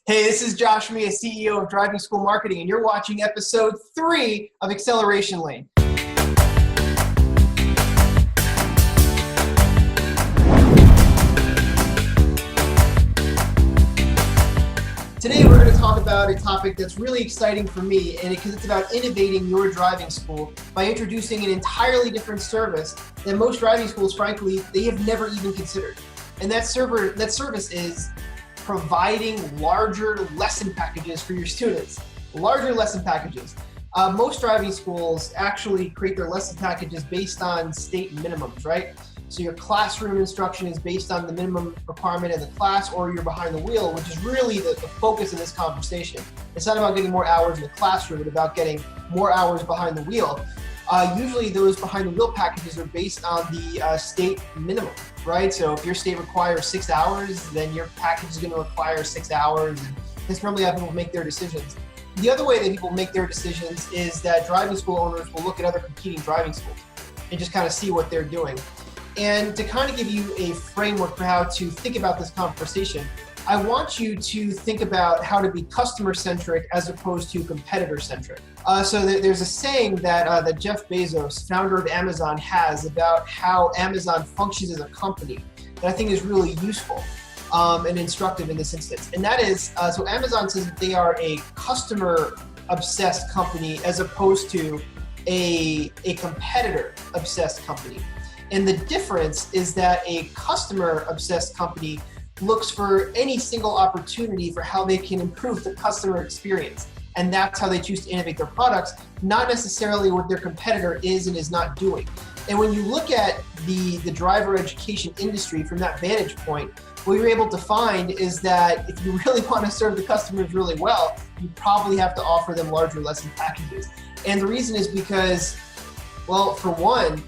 Hey, this is Josh Mia, CEO of Driving School Marketing, and you're watching episode 3 of Acceleration Lane. Today we're going to talk about a topic that's really exciting for me, and because it's about innovating your driving school by introducing an entirely different service that most driving schools, frankly, they have never even considered. And that service is providing larger lesson packages for your students. Larger lesson packages. Most driving schools actually create their lesson packages based on state minimums, right? So your classroom instruction is based on the minimum requirement of the class, or you're behind the wheel, which is really the focus of this conversation. It's not about getting more hours in the classroom, but about getting more hours behind the wheel. Usually those behind the wheel packages are based on the state minimum, right? So if your state requires 6 hours, then your package is going to require 6 hours. And that's probably how people make their decisions. The other way that people make their decisions is that driving school owners will look at other competing driving schools and just kind of see what they're doing. And to kind of give you a framework for how to think about this conversation, I want you to think about how to be customer-centric as opposed to competitor-centric. So there's a saying that Jeff Bezos, founder of Amazon, has about how Amazon functions as a company that I think is really useful and instructive in this instance. And that is, so Amazon says that they are a customer-obsessed company as opposed to a competitor-obsessed company. And the difference is that a customer-obsessed company looks for any single opportunity for how they can improve the customer experience. And that's how they choose to innovate their products, not necessarily what their competitor is and is not doing. And when you look at the driver education industry from that vantage point, what you're able to find is that if you really want to serve the customers really well, you probably have to offer them larger lesson packages. And the reason is because, well, for one,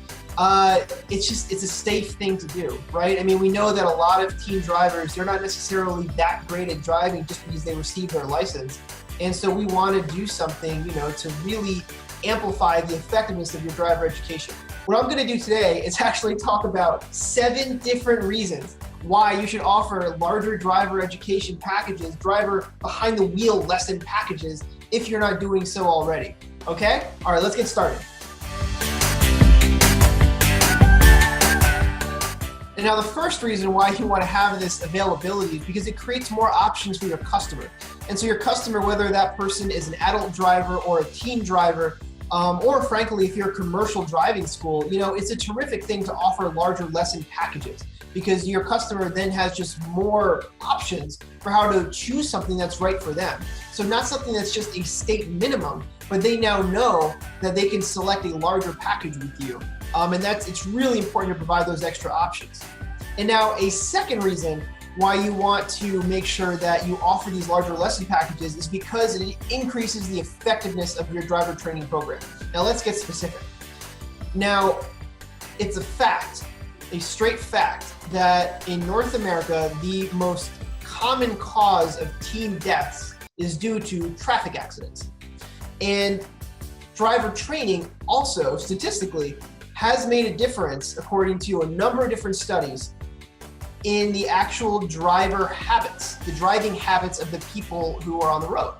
it's a safe thing to do, right? I mean, we know that a lot of teen drivers, they're not necessarily that great at driving just because they received their license. And so we want to do something, to really amplify the effectiveness of your driver education. What I'm going to do today is actually talk about 7 different reasons why you should offer larger driver education packages, driver behind the wheel lesson packages, if you're not doing so already. Okay? All right, let's get started. And now the first reason why you want to have this availability is because it creates more options for your customer. And so your customer, whether that person is an adult driver or a teen driver, or frankly, if you're a commercial driving school, it's a terrific thing to offer larger lesson packages because your customer then has just more options for how to choose something that's right for them. So not something that's just a state minimum, but they now know that they can select a larger package with you. And it's really important to provide those extra options. And now a second reason why you want to make sure that you offer these larger lesson packages is because it increases the effectiveness of your driver training program. Now let's get specific. Now, it's a straight fact, that in North America, the most common cause of teen deaths is due to traffic accidents. And driver training also, statistically, has made a difference, according to a number of different studies, in the actual driver habits, the driving habits of the people who are on the road.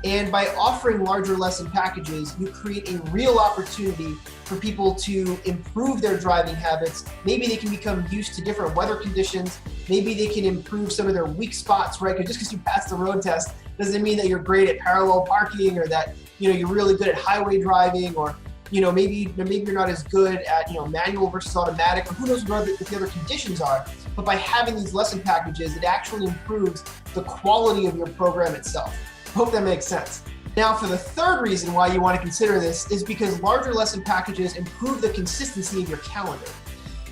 And by offering larger lesson packages, you create a real opportunity for people to improve their driving habits. Maybe they can become used to different weather conditions. Maybe they can improve some of their weak spots, right? Because just because you passed the road test doesn't mean that you're great at parallel parking, or that you're really good at highway driving, or maybe you're not as good at manual versus automatic, or who knows what the other conditions are. But by having these lesson packages, it actually improves the quality of your program itself. Hope that makes sense. Now, for the third reason why you want to consider this is because larger lesson packages improve the consistency of your calendar.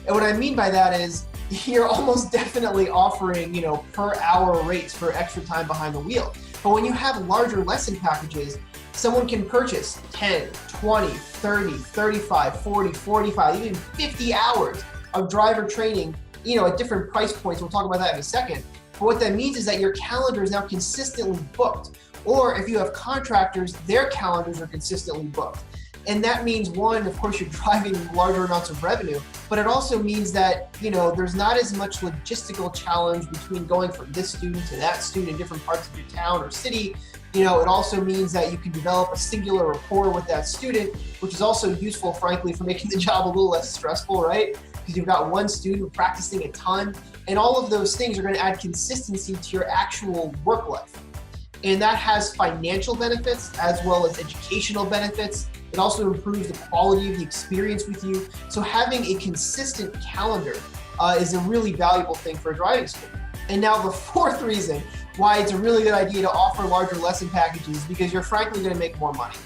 And what I mean by that is you're almost definitely offering, per hour rates for extra time behind the wheel. But when you have larger lesson packages, someone can purchase 10, 20, 30, 35, 40, 45, even 50 hours of driver training, at different price points. We'll talk about that in a second. But what that means is that your calendar is now consistently booked. Or if you have contractors, their calendars are consistently booked. And that means, one, of course, you're driving larger amounts of revenue, but it also means that, there's not as much logistical challenge between going from this student to that student in different parts of your town or city. It also means that you can develop a singular rapport with that student, which is also useful, frankly, for making the job a little less stressful, right? Because you've got one student practicing a ton, and all of those things are going to add consistency to your actual work life. And that has financial benefits as well as educational benefits. It also improves the quality of the experience with you. So having a consistent calendar is a really valuable thing for a driving school. And now the fourth reason why it's a really good idea to offer larger lesson packages, because you're frankly going to make more money.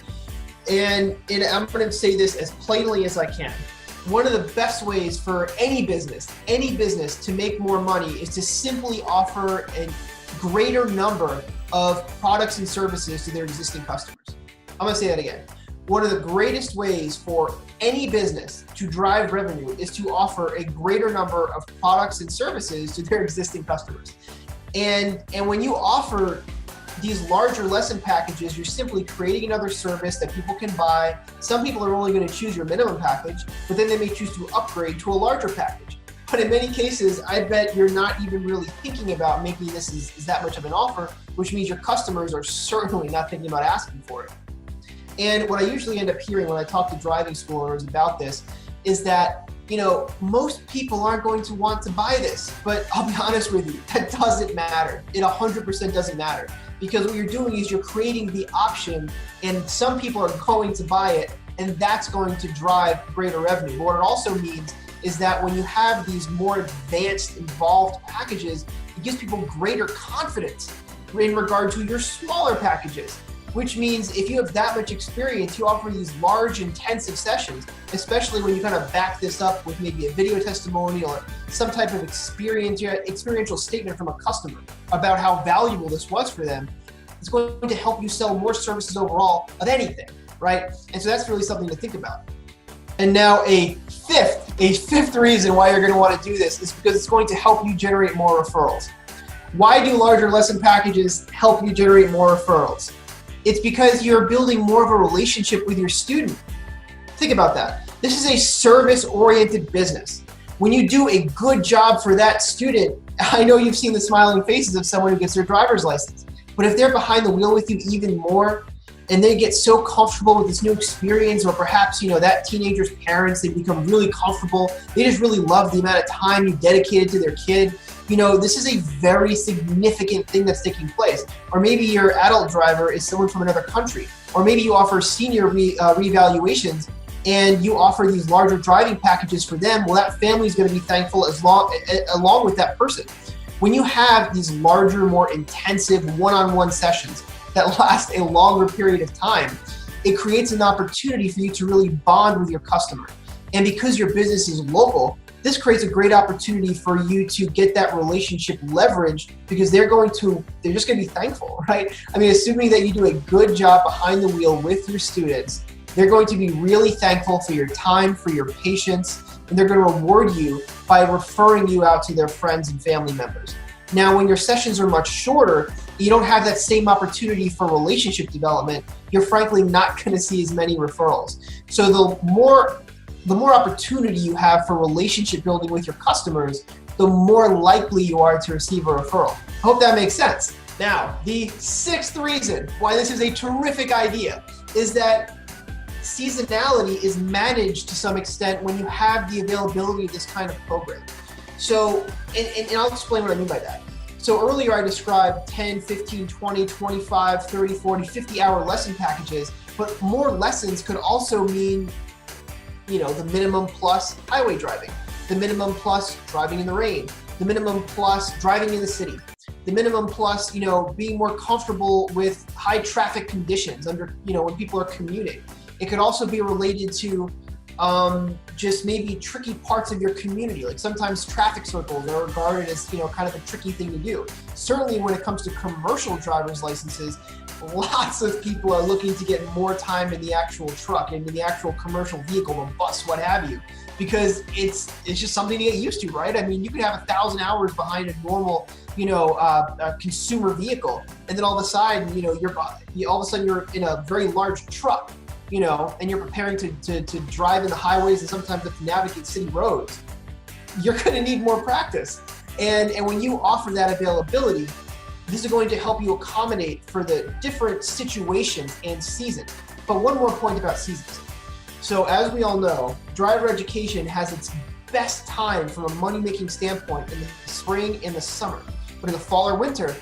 And I'm going to say this as plainly as I can. One of the best ways for any business to make more money is to simply offer a greater number of products and services to their existing customers. I'm going to say that again. One of the greatest ways for any business to drive revenue is to offer a greater number of products and services to their existing customers. And when you offer these larger lesson packages, you're simply creating another service that people can buy. Some people are only going to choose your minimum package, but then they may choose to upgrade to a larger package. But in many cases, I bet you're not even really thinking about making this is that much of an offer, which means your customers are certainly not thinking about asking for it. And what I usually end up hearing when I talk to driving school owners about this is that, most people aren't going to want to buy this. But I'll be honest with you, that doesn't matter. It 100% doesn't matter. Because what you're doing is you're creating the option, and some people are going to buy it, and that's going to drive greater revenue. But what it also means is that when you have these more advanced, involved packages, it gives people greater confidence in regard to your smaller packages, which means if you have that much experience, you offer these large, intensive sessions, especially when you kind of back this up with maybe a video testimonial or some type of experiential statement from a customer about how valuable this was for them. It's going to help you sell more services overall of anything, right? And so that's really something to think about. And now a fifth reason why you're going to want to do this is because it's going to help you generate more referrals. Why do larger lesson packages help you generate more referrals? It's because you're building more of a relationship with your student. Think about that. This is a service-oriented business. When you do a good job for that student, I know you've seen the smiling faces of someone who gets their driver's license, but if they're behind the wheel with you even more, and they get so comfortable with this new experience, or perhaps, that teenager's parents, they become really comfortable. They just really love the amount of time you dedicated to their kid. This is a very significant thing that's taking place. Or maybe your adult driver is someone from another country. Or maybe you offer senior reevaluations and you offer these larger driving packages for them. Well, that family is going to be thankful along with that person. When you have these larger, more intensive one-on-one sessions that last a longer period of time, it creates an opportunity for you to really bond with your customer. And because your business is local, this creates a great opportunity for you to get that relationship leveraged, because they're just going to be thankful, right? I mean, assuming that you do a good job behind the wheel with your students, they're going to be really thankful for your time, for your patience, and they're going to reward you by referring you out to their friends and family members. Now, when your sessions are much shorter, you don't have that same opportunity for relationship development. You're frankly not going to see as many referrals. So the more opportunity you have for relationship building with your customers, the more likely you are to receive a referral. I hope that makes sense. Now, the sixth reason why this is a terrific idea is that seasonality is managed to some extent when you have the availability of this kind of program. So, and I'll explain what I mean by that. So earlier I described 10, 15, 20, 25, 30, 40, 50-hour lesson packages, but more lessons could also mean the minimum plus highway driving, the minimum plus driving in the rain, the minimum plus driving in the city, the minimum plus, being more comfortable with high traffic conditions when people are commuting. It could also be related to just maybe tricky parts of your community. Like sometimes traffic circles are regarded as, kind of a tricky thing to do. Certainly when it comes to commercial driver's licenses, lots of people are looking to get more time in the actual truck, in the actual commercial vehicle, the bus, what have you, because it's just something to get used to, right? I mean, you could have 1,000 hours behind a normal, consumer vehicle, and then all of a sudden, you're in a very large truck. and you're preparing to drive in the highways and sometimes to navigate city roads, you're going to need more practice. And when you offer that availability, this is going to help you accommodate for the different situations and seasons. But one more point about seasons. So as we all know, driver education has its best time from a money-making standpoint in the spring and the summer. But in the fall or winter,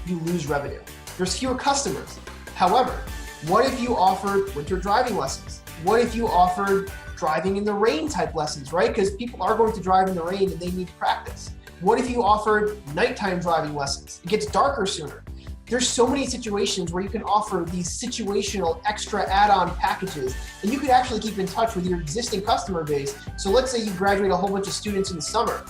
you lose revenue. There's fewer customers. However, what if you offered winter driving lessons? What if you offered driving in the rain type lessons, right? Because people are going to drive in the rain and they need practice. What if you offered nighttime driving lessons? It gets darker sooner. There's so many situations where you can offer these situational extra add-on packages, and you could actually keep in touch with your existing customer base. So let's say you graduate a whole bunch of students in the summer,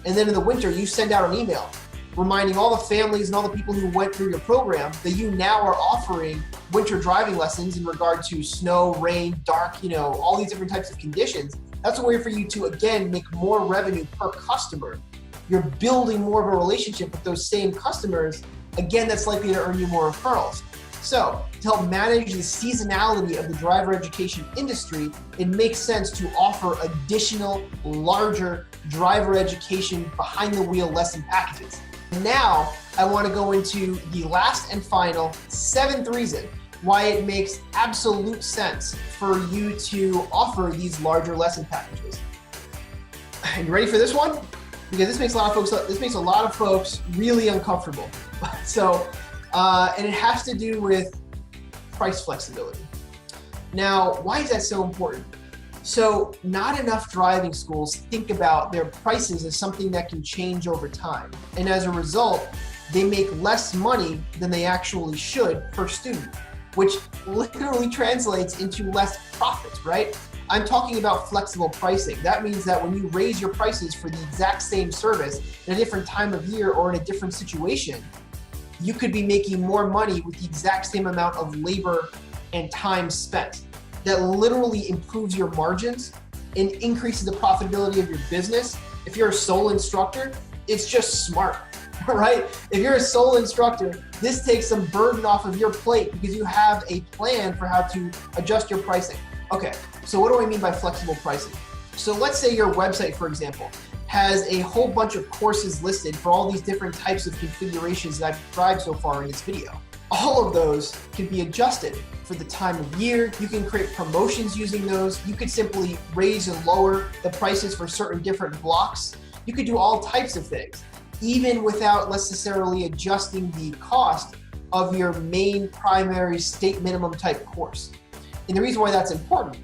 and then in the winter you send out an email reminding all the families and all the people who went through your program that you now are offering winter driving lessons in regard to snow, rain, dark, all these different types of conditions. That's a way for you to, again, make more revenue per customer. You're building more of a relationship with those same customers. Again, that's likely to earn you more referrals. So to help manage the seasonality of the driver education industry, it makes sense to offer additional, larger driver education behind the wheel lesson packages. Now, I want to go into the last and final 7th reason why it makes absolute sense for you to offer these larger lesson packages. Are you ready for this one? Because this makes a lot of folks really uncomfortable. So, and it has to do with price flexibility. Now, why is that so important? So not enough driving schools think about their prices as something that can change over time. And as a result, they make less money than they actually should per student, which literally translates into less profits, right? I'm talking about flexible pricing. That means that when you raise your prices for the exact same service in a different time of year or in a different situation, you could be making more money with the exact same amount of labor and time spent. That literally improves your margins and increases the profitability of your business. If you're a sole instructor, it's just smart, right? If you're a sole instructor, this takes some burden off of your plate because you have a plan for how to adjust your pricing. Okay, so what do I mean by flexible pricing? So let's say your website, for example, has a whole bunch of courses listed for all these different types of configurations that I've described so far in this video. All of those can be adjusted for the time of year. You can create promotions using those. You could simply raise and lower the prices for certain different blocks. You could do all types of things, even without necessarily adjusting the cost of your main primary state minimum type course. And the reason why that's important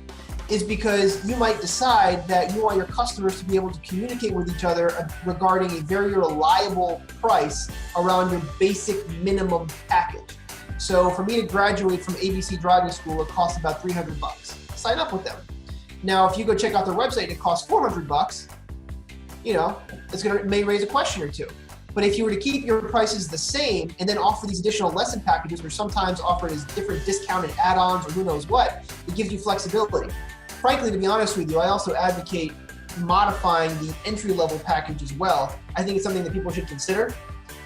is because you might decide that you want your customers to be able to communicate with each other regarding a very reliable price around your basic minimum package. So for me to graduate from ABC Driving School, it costs about $300. Sign up with them. Now, if you go check out their website and it costs $400, it may raise a question or two. But if you were to keep your prices the same and then offer these additional lesson packages, which sometimes offered as different discounted add-ons or who knows what, it gives you flexibility. Frankly, to be honest with you, I also advocate modifying the entry-level package as well. I think it's something that people should consider.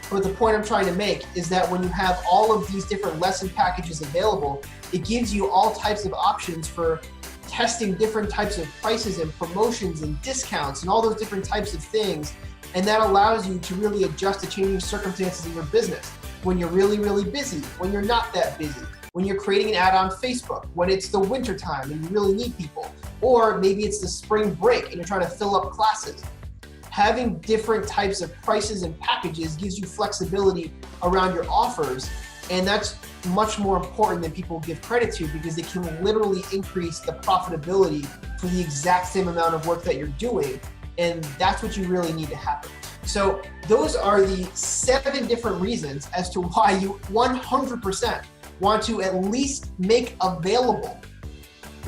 But the point I'm trying to make is that when you have all of these different lesson packages available, it gives you all types of options for testing different types of prices and promotions and discounts and all those different types of things. And that allows you to really adjust to changing circumstances in your business. When you're really, really busy, when you're not that busy, when you're creating an ad on Facebook, when it's the winter time and you really need people, or maybe it's the spring break and you're trying to fill up classes. Having different types of prices and packages gives you flexibility around your offers. And that's much more important than people give credit to because it can literally increase the profitability for the exact same amount of work that you're doing. And that's what you really need to happen. So those are the 7 different reasons as to why you 100% want to at least make available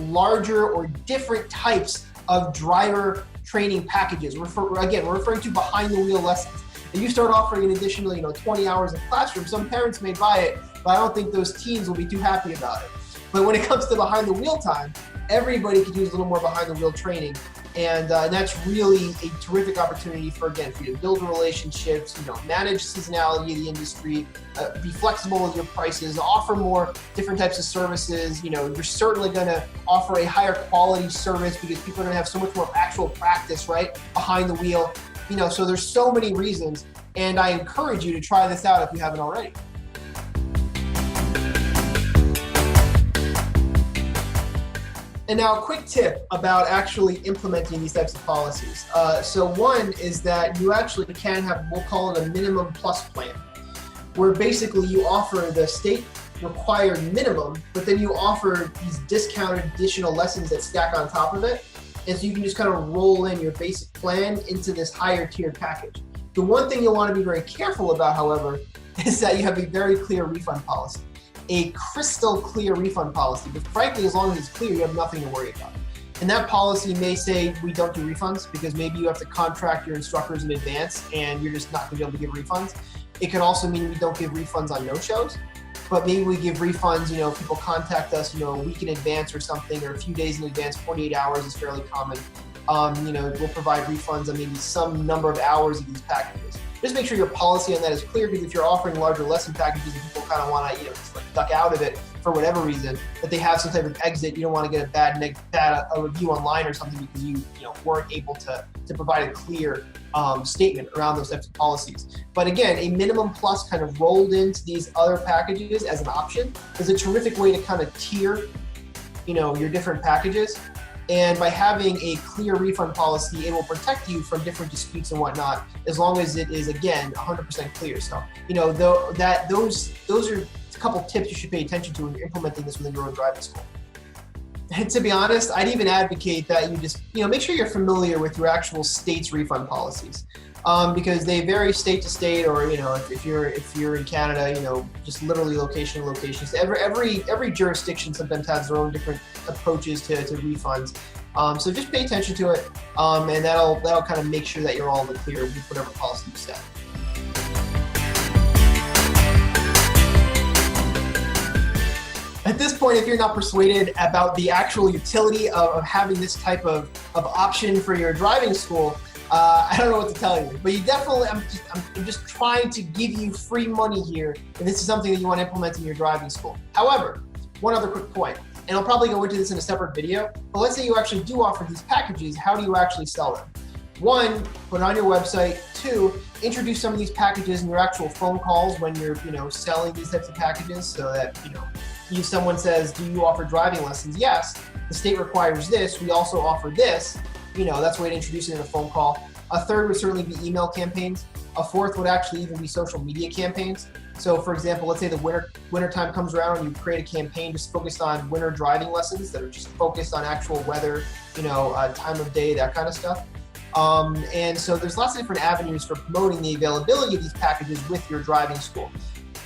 larger or different types of driver training packages. We're referring to behind the wheel lessons. If you start offering an additional 20 hours of classroom, some parents may buy it, but I don't think those teens will be too happy about it. But when it comes to behind the wheel time, everybody could use a little more behind the wheel training. And that's really a terrific opportunity for you to build relationships, manage seasonality of the industry, be flexible with your prices, offer more different types of services. You're certainly going to offer a higher quality service because people are going to have so much more actual practice, right, behind the wheel. So there's so many reasons, and I encourage you to try this out if you haven't already. And now a quick tip about actually implementing these types of policies. So one is that you actually can have, we'll call it a minimum plus plan, where basically you offer the state required minimum, but then you offer these discounted additional lessons that stack on top of it. And so you can just kind of roll in your basic plan into this higher tier package. The one thing you'll want to be very careful about, however, is that you have a very clear refund policy. A crystal clear refund policy, but frankly, as long as it's clear, you have nothing to worry about. And that policy may say we don't do refunds because maybe you have to contract your instructors in advance and you're just not gonna be able to give refunds. It could also mean we don't give refunds on no-shows, but maybe we give refunds, if people contact us, a week in advance or something, or a few days in advance, 48 hours is fairly common. We'll provide refunds on maybe some number of hours of these packages. Just make sure your policy on that is clear, because if you're offering larger lesson packages and people kind of want to, just like duck out of it for whatever reason, that they have some type of exit, you don't want to get a bad review online or something because you weren't able to provide a clear statement around those types of policies. But again, a minimum plus kind of rolled into these other packages as an option is a terrific way to kind of tier, your different packages. And by having a clear refund policy, it will protect you from different disputes and whatnot, as long as it is, again, 100% clear. So, those are a couple tips you should pay attention to when you're implementing this within your own driving school. And to be honest, I'd even advocate that you just, make sure you're familiar with your actual state's refund policies. Because they vary state to state, or if you're in Canada, just literally location to location. So every jurisdiction sometimes has their own different approaches to refunds. So just pay attention to it, and that'll kind of make sure that you're all in the clear with whatever policy you set. At this point, if you're not persuaded about the actual utility of having this type of option for your driving school, I don't know what to tell you, but you definitely, I'm just trying to give you free money here, and this is something that you want to implement in your driving school. However, one other quick point, and I'll probably go into this in a separate video, but let's say you actually do offer these packages, how do you actually sell them? One, put it on your website. Two, introduce some of these packages in your actual phone calls when you're, selling these types of packages, so that, if someone says, do you offer driving lessons? Yes, the state requires this, we also offer this. That's a way to introduce it in a phone call. A third would certainly be email campaigns. A fourth would actually even be social media campaigns. So for example, let's say the winter time comes around and you create a campaign just focused on winter driving lessons that are just focused on actual weather, time of day, that kind of stuff. And so there's lots of different avenues for promoting the availability of these packages with your driving school.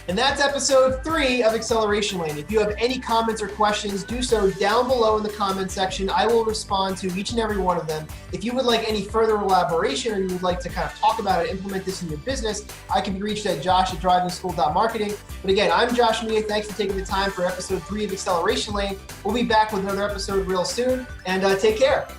And that's episode 3 of Acceleration Lane. If you have any comments or questions, do so down below in the comment section. I will respond to each and every one of them. If you would like any further elaboration, or you would like to kind of talk about it, implement this in your business, I can be reached at Josh@DrivingSchool.Marketing. But again, I'm Josh Mia. Thanks for taking the time for episode 3 of Acceleration Lane. We'll be back with another episode real soon, and take care.